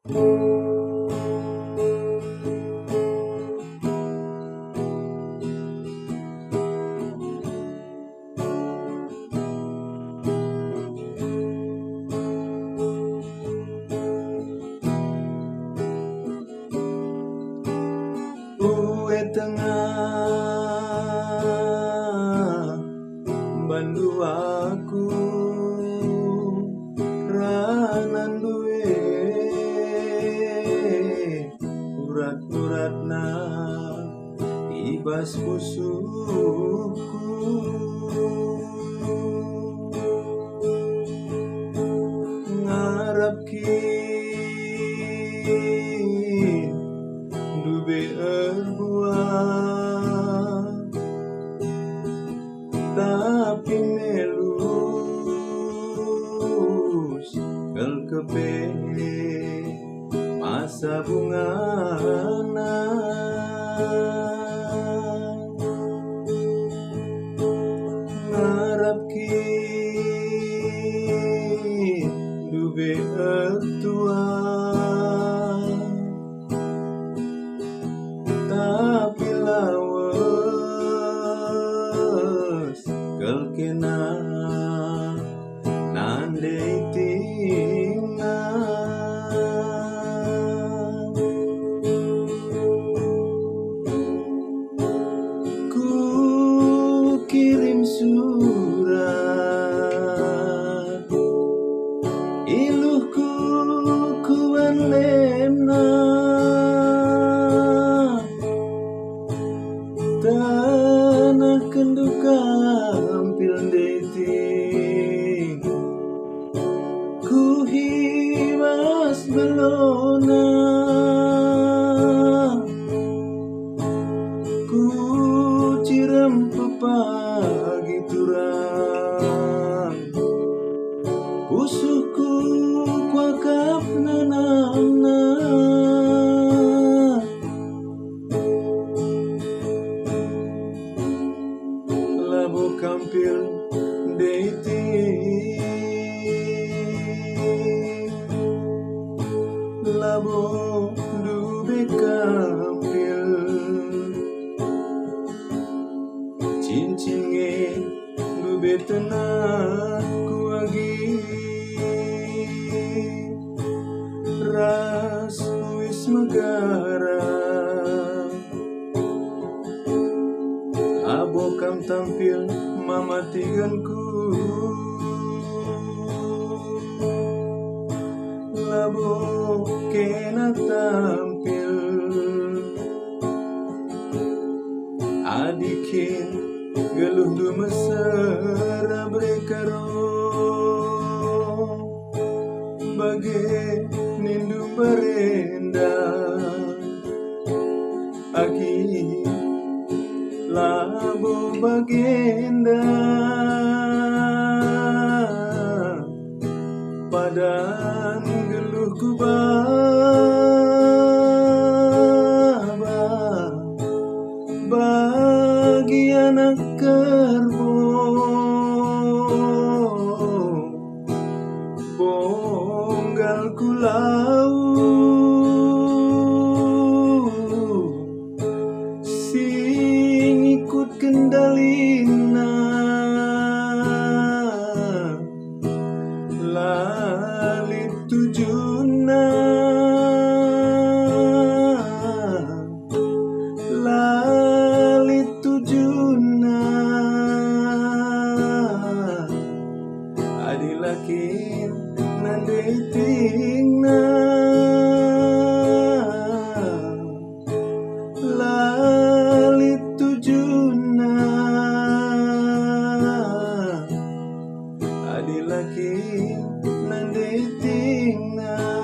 Uwe tengah bandu aku ranan duwe urat-uratna ibas busukku ngarap dube erbuah tapi melus kelkepe masa bungana ngarap dube ertua tapi lawas kelkena nandai tingna ku kirim surat iluhku kuan lemna tanah kenduka hampir dating ku himas belona ku ciram pepagi turang usuhku kuakap nanamna labo kampil dating labo dube kampil cincin nge dube tenah kuagi ras wis megara abokam tampil mamatiganku labo kena tampil adikin geluh du mesra brekaro bagai nindu berenda aki labo bagenda padan geluhku baba bagi anak kerbo bonggalku lau ikut kendalina lalit tujuna lalit tujuna adilakin nandai tingna lalit tujuna adilakin nandai tingna